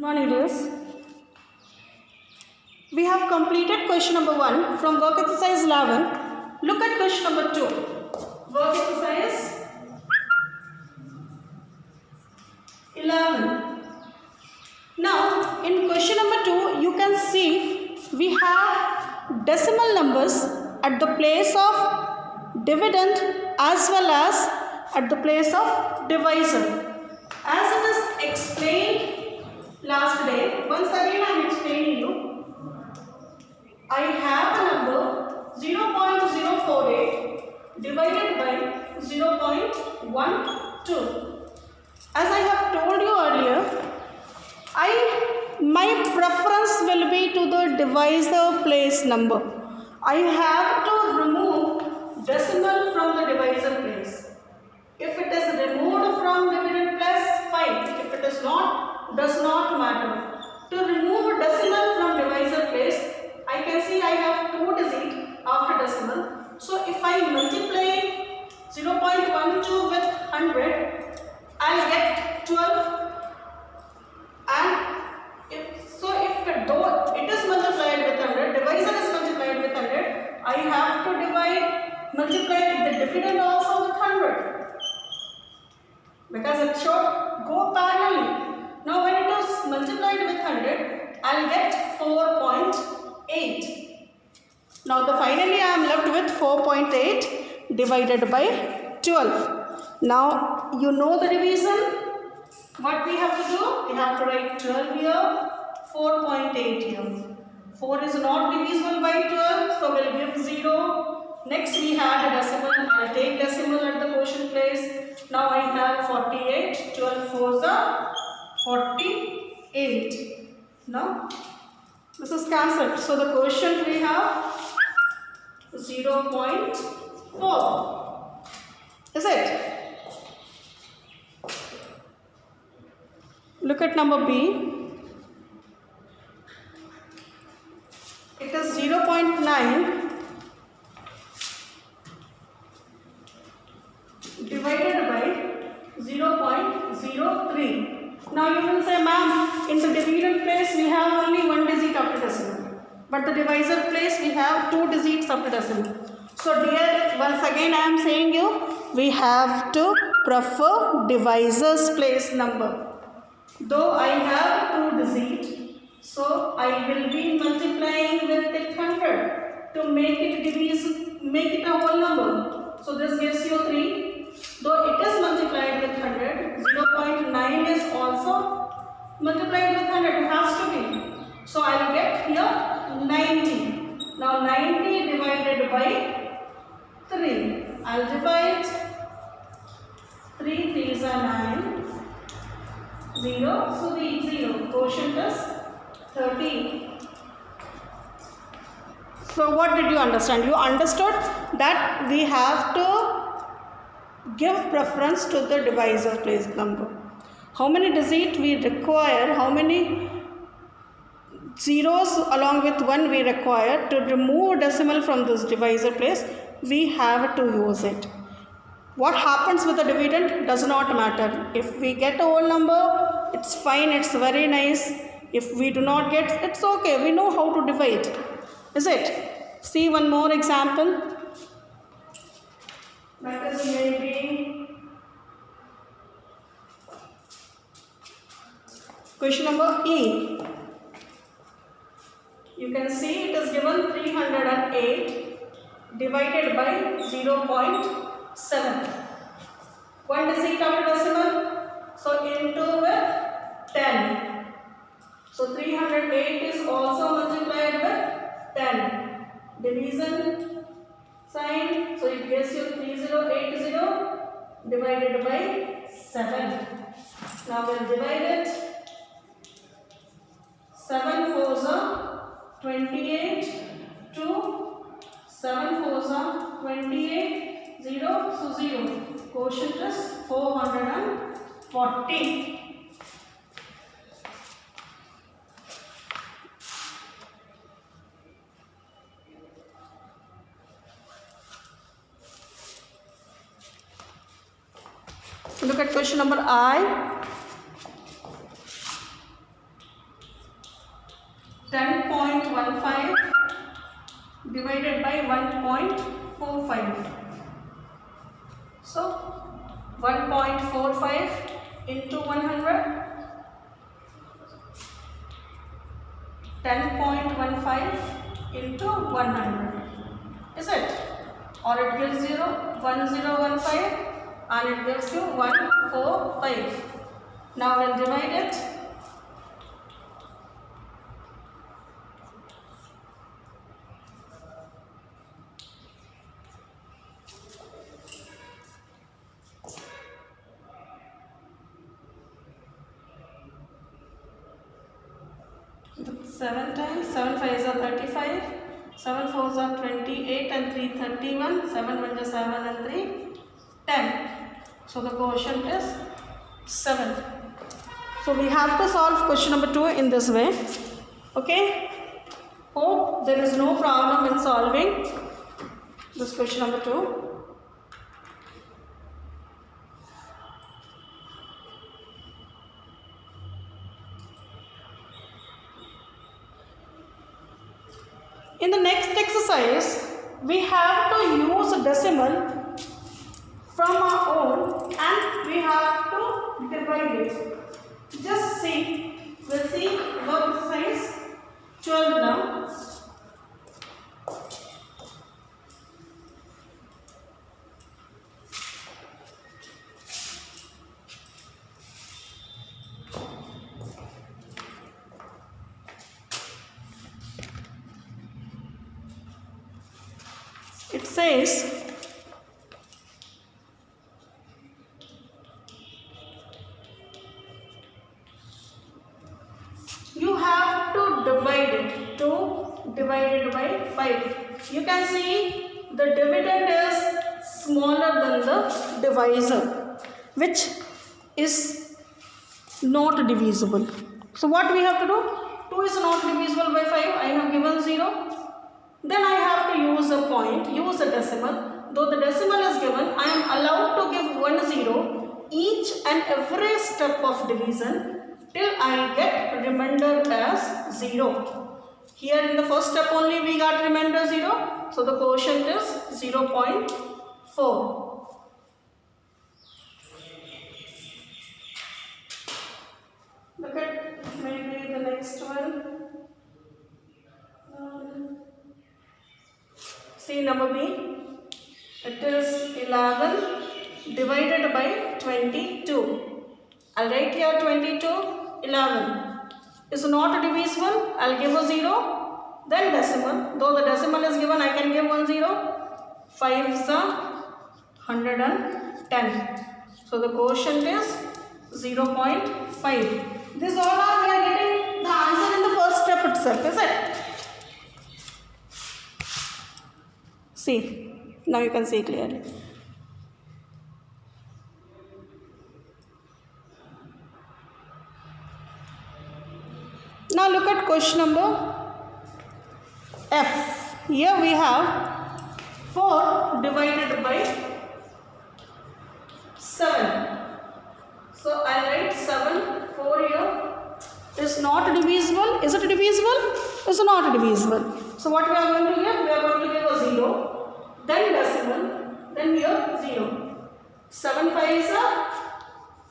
Morning, dears. We have completed question number 1 from work exercise 11. Look at question number 2. Work exercise 11. Now, in question number 2, you can see we have decimal numbers at the place of dividend as well as at the place of divisor. As it is explained last day, once again I am explaining you. I have a number 0.048 divided by 0.12. As I have told you earlier, my preference will be to the divisor place number. I have to remove decimal from the divisor place. If it is removed from dividend place, fine. If it is not, does not matter. To remove decimal from divisor place, I can see I have 2 digits after decimal. So if I multiply 0.12 with 100, I will get 12. And though it is multiplied with 100, divisor is multiplied with 100, I have to multiply the dividend also with 100. Because it should go parallelly. Now when it is multiplied with 100, I will get 4.8. Now finally I am left with 4.8 divided by 12. Now you know the division. What we have to do? We have to write 12 here, 4.8 here. 4 is not divisible by 12, so we will give 0. Next we had a decimal. I will take decimal at the quotient place. Now I have 48. 12 4s are 48. Now this is cancelled. So the quotient we have 0.4. Is it? Look at number B. It is 0.9 divided by 0.03. Now you will say, ma'am, in the dividend place we have only 1 digit after decimal. But the divisor place we have 2 digits after decimal. So dear, once again I am saying you, we have to prefer divisor's place number. Though I have 2 digits, so I will be multiplying with 100 to make it a whole number. So this gives you 3. Though it is multiplied with 100, 0.9 is also multiplied with 100. It has to be. So I will get here 90. Now 90 divided by 3. I will divide 3 3s are 9. 0, so the 0. Quotient is 13. So what did you understand? You understood that we have to give preference to the divisor place number. How many digits we require, how many zeros along with 1 we require to remove decimal from this divisor place, we have to use it. What happens with the dividend does not matter. If we get a whole number, it's fine, it's very nice. If we do not get, it's okay. We know how to divide. Is it? See one more example. That is maybe question number E. You can see it is given 308 divided by 0.7. 1 digit after decimal, so into with 10. So 308 is also multiplied with 10. Division sign, so it gives you 3080 divided by 7. Now we'll divide it. 7 4s are 28, 2, 7 4s are 28, 0, so 0. Quotient is 440. Look at question number I. 10.15 divided by 1.45. So 1.45 into 100, 10.15 into 100, is it? Or it gives you 1015 and it gives you 145. Now we'll divide it. Seven times, 7 5s are 35, 7 4s are 28 and 3 31, 7 1 is 7 and 3 10. So the quotient is 7. So we have to solve question number 2 in this way. Okay. Hope there is no problem in solving this question number 2. In the next exercise, we have to use a decimal from our own and we have to divide it. Just see, we'll see about exercise 12 now. It says you have to divide it. 2 divided by 5. You can see the dividend is smaller than the divisor, which is not divisible. So what we have to do? 2 is not divisible by 5. I have given 0. Then I have to use a point, use a decimal. Though the decimal is given, I am allowed to give 1 0 each and every step of division till I get remainder as 0. Here in the first step only we got remainder 0. So the quotient is 0.4. Look at maybe the next one. See number B, it is 11 divided by 22. I'll write here 22, 11. Is not divisible, I'll give a 0, then decimal. Though the decimal is given, I can give 1 0. 5 is 110. So the quotient is 0.5. This all are we are getting the answer in the first step itself, is it? See, now you can see clearly. Now look at question number F. Here we have 4 divided by 7. So I write 7, 4 here. Is not divisible. Is it divisible? Is not divisible. So what we are going to give? We are going to give a 0. Then decimal, then here 0. 7 5s are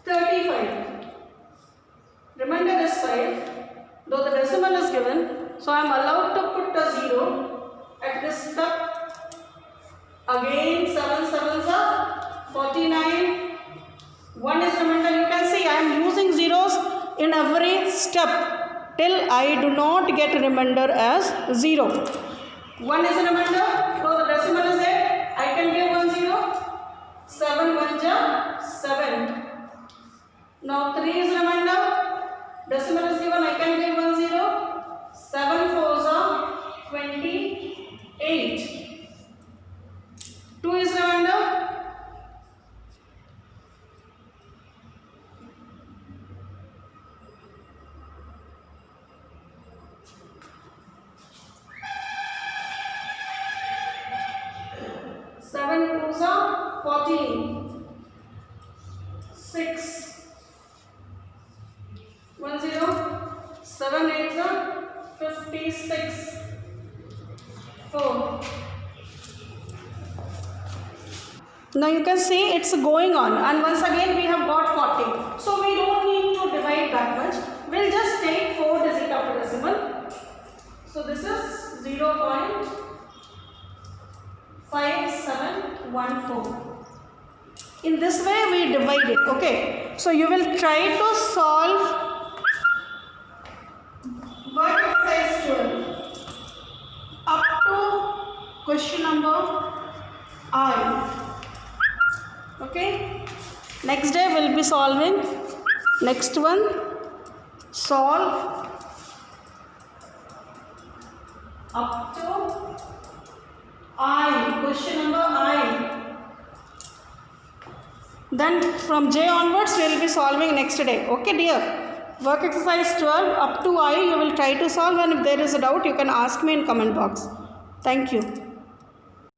35. Remainder is 5. Though the decimal is given, so I am allowed to put a 0 at this step. Again 7 7s are 49. 1 is remainder. You can see I am using zeros in every step till I do not get remainder as 0. 1 is a remainder, so the decimal is 8. I can give 1 0. 7 1 7. Now 3 is remainder. Decimal is given, I can give 1 0. 7 4s are 28. 2 is remainder. Seven 2s are 14. 6 1 0. 7 56. 4. Now you can see it's going on, and once again we have got 40. So we don't need to divide that much. We'll just take 4 digit after decimal. So this is 0.5714. In this way we divide it. Okay. So you will try to solve work exercise 12 up to question number I. Okay, next day we'll be solving next one. Solve up to I, question number I. Then from J onwards we will be solving next day. Okay dear, work exercise 12 up to I you will try to solve, and if there is a doubt you can ask me in comment box. Thank you.